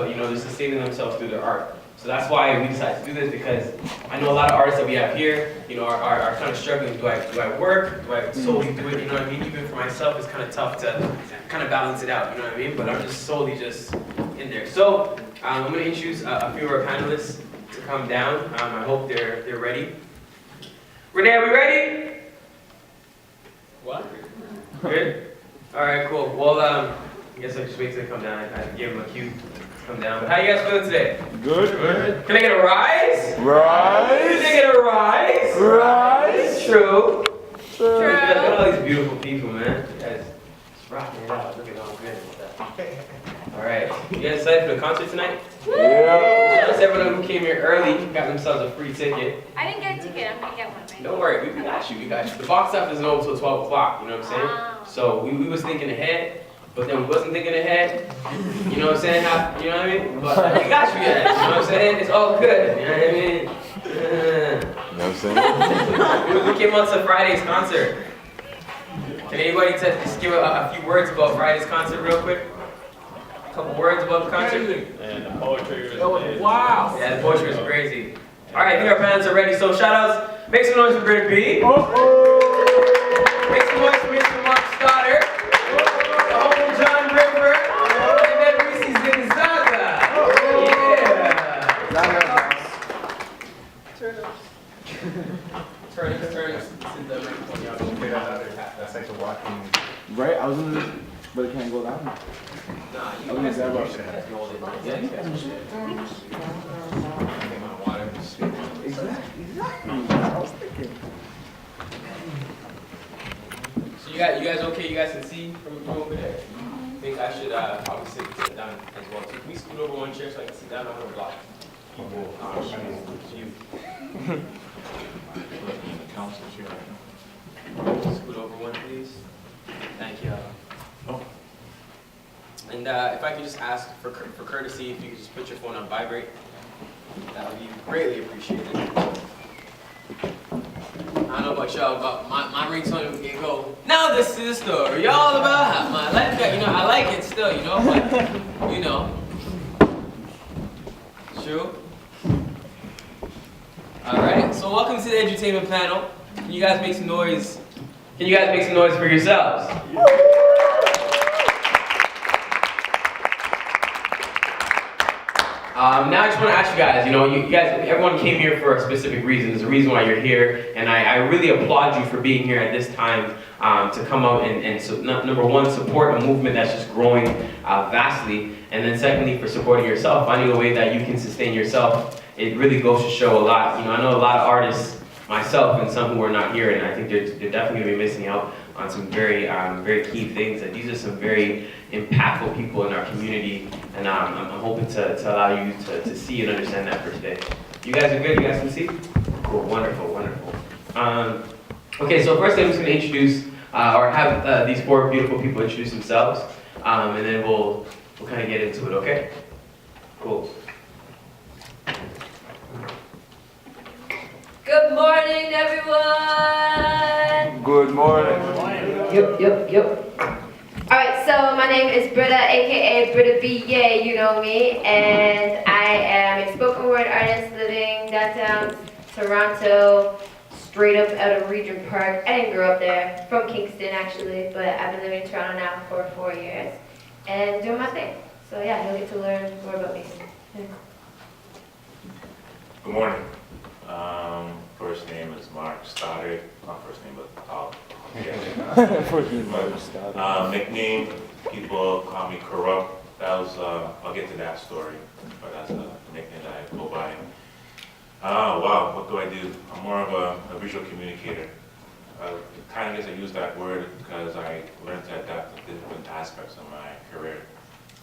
but they're sustaining themselves through their art. So that's why we decided to do this, because I know a lot of artists that we have here, are kind of struggling. Do I work? Do I solely do it? You know what I mean? Even for myself, it's kind of tough to kind of balance it out. You know what I mean? But I'm just solely just in there. So I'm going to introduce a few of our panelists to come down. I hope they're ready. Renee, are we ready? What? Good? All right, cool. Well, I guess I just wait till they come down. I give them a cue to come down. But how you guys feeling today? Good. Can I get a rise? Rise. Can I get a rise? Rise. True. True. Look at all these beautiful people, man. You guys just rocking it out. Look at all good stuff. All right. You guys excited for the concert tonight? Yeah. Yes, everyone who came here early got themselves a free ticket. I didn't get a ticket. I'm gonna get one, right? Don't worry, we got you. We got you. The box office isn't open until 12 o'clock. You know what I'm saying? Wow. So we was thinking ahead, but then we wasn't thinking ahead. You know what I'm saying? You know what I mean? But we got you guys. You know what I'm saying? It's all good. You know what I mean? You know what I'm saying? We came out to Friday's concert. Can anybody just give a few words about Friday's concert real quick? A couple words about the concert? And the poetry was Wow! Yeah, the poetry was crazy. All right, I think our fans are ready. So shout outs. Make some noise for Britt B. Make some noise for Mr. Mark Stoddard. The Honorable John River. And then Reese's Gonzaga. Yeah! Turn us. That's like the walking. Right? I was in this, but it can't go down. Nah, you guys have Yeah, you guys Exactly. I was thinking. So you guys okay? You guys can see from over there? I think I should obviously sit down as well. So can we scoot over one chair so I can sit down? I'm gonna block people. You. Council chair. Scoot over one, please. Thank you. And if I could just ask for courtesy, if you could just put your phone on vibrate, that would be greatly appreciated. I don't know about y'all, but my ringtone would go, now this is the story all about my life. I like it still, but, True? Alright, so welcome to the Edutainment panel. Can you guys make some noise? Can you guys make some noise for yourselves? Now I just want to ask you guys, you guys, everyone came here for a specific reason. There's a reason why you're here, and I really applaud you for being here at this time to come out and so, number one, support a movement that's just growing vastly, and then secondly, for supporting yourself, finding a way that you can sustain yourself. It really goes to show a lot. I know a lot of artists, myself and some who are not here, and I think they're definitely going to be missing out on some very key things. And these are some very impactful people in our community, and I'm hoping to allow you to see and understand that for today. You guys are good? You guys can see? Cool, wonderful. Okay, so first I'm just going to introduce, or have these four beautiful people introduce themselves, and then we'll kind of get into it, okay? Cool. Good morning, everyone. Good morning. Yep. All right, so my name is Britta, aka Britta B. Yay, you know me, and I am a spoken word artist living downtown Toronto, straight up out of Regent Park. I didn't grow up there, from Kingston actually, but I've been living in Toronto now for 4 years and doing my thing. So yeah, you'll get to learn more about me. Yeah. Good morning. First name is Mark Stoddard. Not first name, but First name Mark Stoddard. nickname, people call me Corrupt. That was, I'll get to that story, but that's a nickname that I go by. Wow, what do I do? I'm more of a visual communicator. Kind of guess I use that word because I learned to adapt to different aspects of my career.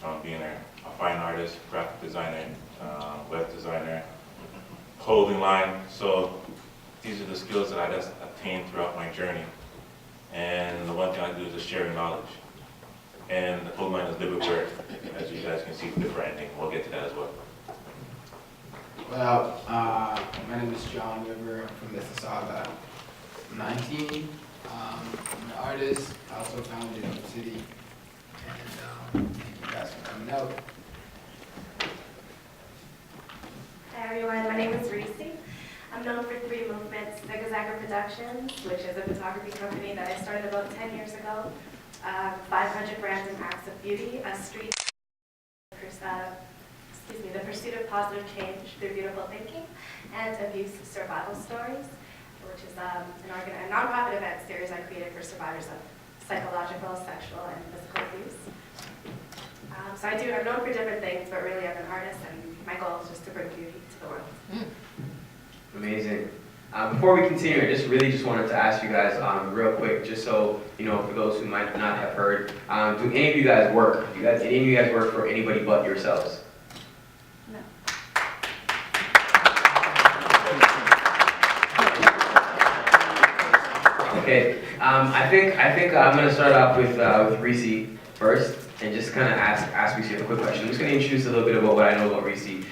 From being a fine artist, graphic designer, web designer, clothing line. So these are the skills that I just attained throughout my journey. And the one thing I do is just sharing knowledge. And the clothing line is live with word, as you guys can see from the branding. We'll get to that as well. Well, my name is John River. I'm from Mississauga. I'm 19. I'm an artist. I also founded Up City. And thank you guys for coming out. everyone, my name is R.I.S.E. I'm known for 3 movements: Zigazagger Productions, which is a photography company that I started about 10 years ago, 500 Brands and Acts of Beauty, a street, the pursuit of positive change through beautiful thinking, and Abuse Survival Stories, which is a nonprofit event series I created for survivors of psychological, sexual, and physical abuse. So I'm known for different things, but really I'm an artist, and my goal is just to bring beauty to the world. Amazing. Before we continue, I just wanted to ask you guys real quick, just so, for those who might not have heard, do any of you guys work? Do any of you guys work for anybody but yourselves? No. Okay. I think I'm gonna start off with R.I.S.E first, and just kind of ask R.I.S.E a quick question. I'm just gonna introduce a little bit about what I know about R.I.S.E.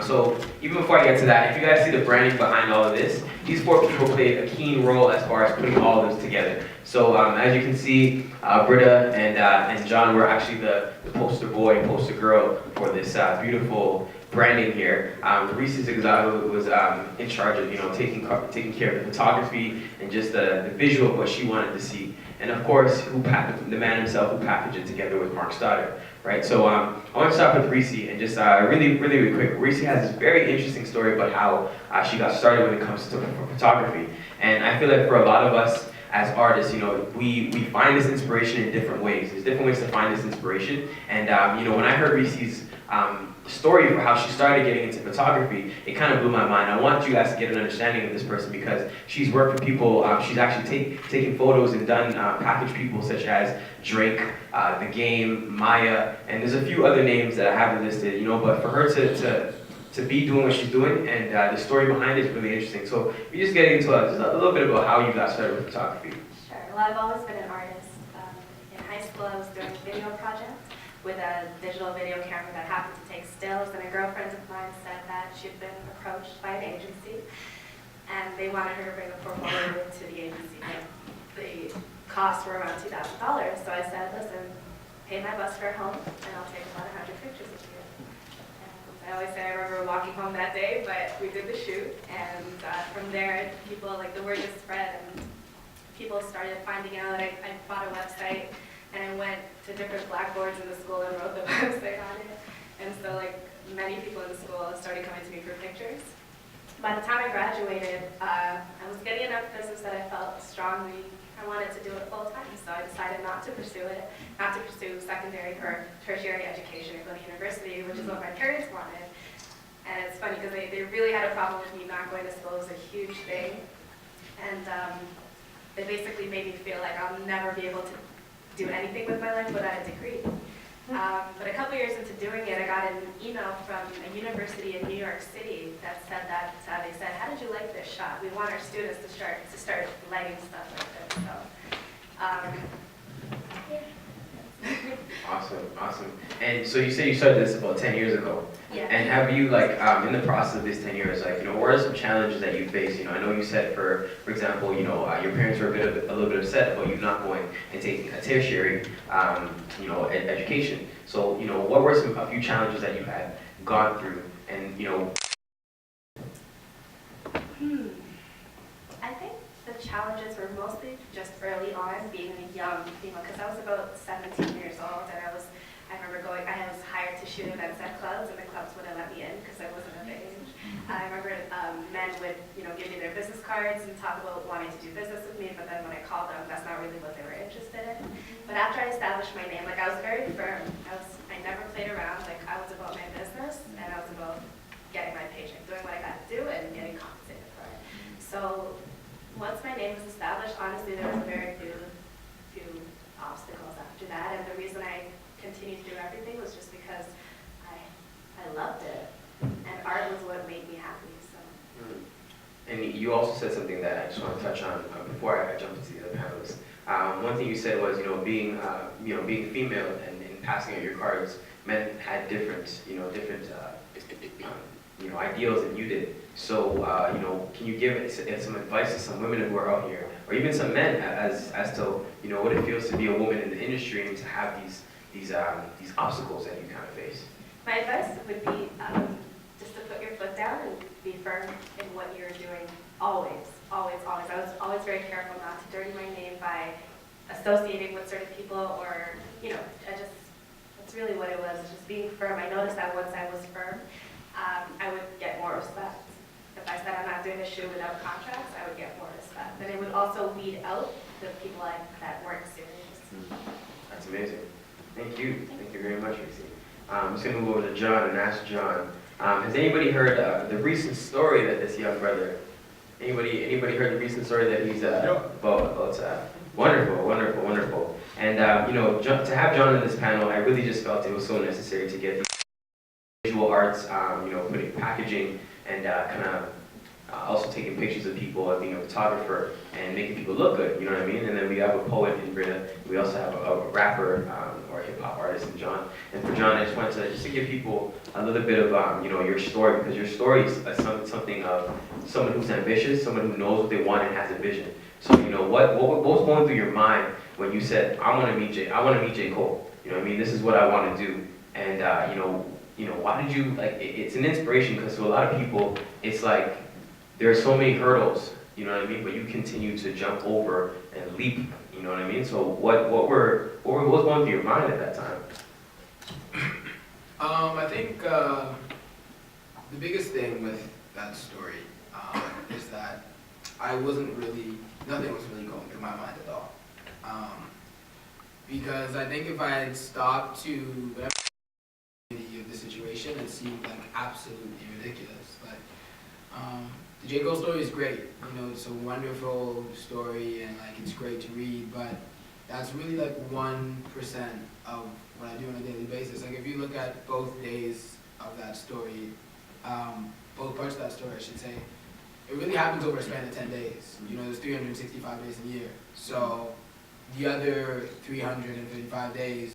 So even before I get to that, if you guys see the branding behind all of this, these 4 people played a keen role as far as putting all of this together. So as you can see, Britta and John were actually the poster boy and poster girl for this beautiful branding here. R.I.S.E was in charge of taking care of the photography and just the visual of what she wanted to see. And of course, the man himself who packaged it together with Mark Stoddard, right? So I want to start with R.I.S.E and just really quick. R.I.S.E has this very interesting story about how she got started when it comes to photography. And I feel like for a lot of us as artists, we find this inspiration in different ways. There's different ways to find this inspiration. And when I heard R.I.S.E.'s story for how she started getting into photography, it kind of blew my mind. I want you guys to get an understanding of this person because she's worked with people, she's actually taken photos and done packaged people such as Drake, The Game, Maya, and there's a few other names that I haven't listed, but for her to be doing what she's doing and the story behind it is really interesting. So you just get into just a little bit about how you got started with photography. Sure. Well, I've always been an artist. In high school, I was doing a video project with a digital video camera that happened to take stills, and a girlfriend of mine said that she'd been approached by an agency, and they wanted her to bring a portfolio to the agency. The costs were around $2,000, so I said, listen, pay my bus fare home, and I'll take about 100 pictures of you. And I always say I remember walking home that day, but we did the shoot, and from there, the word just spread, and people started finding out. I bought a website, and I went to different blackboards in the school and wrote the website on it. And so many people in the school started coming to me for pictures. By the time I graduated, I was getting enough business that I felt strongly I wanted to do it full time. So I decided not to pursue secondary or tertiary education or go to university, which is what my parents wanted. And it's funny because they really had a problem with me not going to school. It was a huge thing. And they basically made me feel like I'll never be able to do anything with my life without a degree. But a couple years into doing it, I got an email from a university in New York City that said that they said, "How did you like this shot? We want our students to start lighting stuff like this." So, Awesome. And so you said you started this about 10 years ago. yeah. And have you, in the process of these 10 years, what are some challenges that you face? I know you said, for example, your parents were a little bit upset about you not going and taking a tertiary, education. So, what were a few challenges that you had gone through, and I think the challenges were mostly just early on, being a young female, because I was about 17 years old, and I was hired to shoot events at clubs, and the clubs wouldn't let me in because I wasn't of age. I remember men would, give me their business cards and talk about wanting to do business with me, but then when I called them, that's not really what they were interested in. But after I established my name, I was very firm. I never played around. I was about my business, and I was about getting my paycheck, doing what I got to do, and getting compensated for it. So once my name was established, honestly, there was very few obstacles after that, and the reason I continued to do everything was just because I loved it, and art was what made me happy. So. And you also said something that I just want to touch on before I jump into the other panelists. One thing you said was, being female and passing out your cards, men had different ideals than you did. So, can you give some advice to some women who are out here, or even some men, as to what it feels to be a woman in the industry and to have these obstacles that you kind of face? My advice would be just to put your foot down and be associating with certain people or, that's really what it was, just being firm. I noticed that once I was firm, I would get more respect. If I said I'm not doing a shoot without contracts, I would get more respect. And it would also weed out the people that weren't serious. That's amazing. Thank you. Thank you very much, Rixie. I'm just going to move over to John and ask John. Has anybody heard the recent story that this young brother, anybody heard the recent story that he's about wonderful. And to have John in this panel, I really just felt it was so necessary to get the visual arts, putting packaging and kind of also taking pictures of people, being a photographer and making people look good, you know what I mean? And then we have a poet in Britta. We also have a rapper or a hip hop artist in John. And for John, I just wanted to give people a little bit of your story, because your story is something of someone who's ambitious, someone who knows what they want and has a vision. So what was going through your mind when you said, I want to meet J. Cole. You know what I mean? This is what I want to do. And why did you it's an inspiration, because to a lot of people it's like there are so many hurdles, you know what I mean, but you continue to jump over and leap, you know what I mean? So what was going through your mind at that time? I think the biggest thing with that story is that nothing was really going through my mind at all. Because I think if I had stopped to whatever of the situation, it seemed like absolutely ridiculous. The J. Cole story is great. It's a wonderful story and it's great to read, but that's really 1% of what I do on a daily basis. If you look at both days of that story, both parts of that story, I should say, it really happens over a span of 10 days. There's 365 days in a year. So the other 335 days,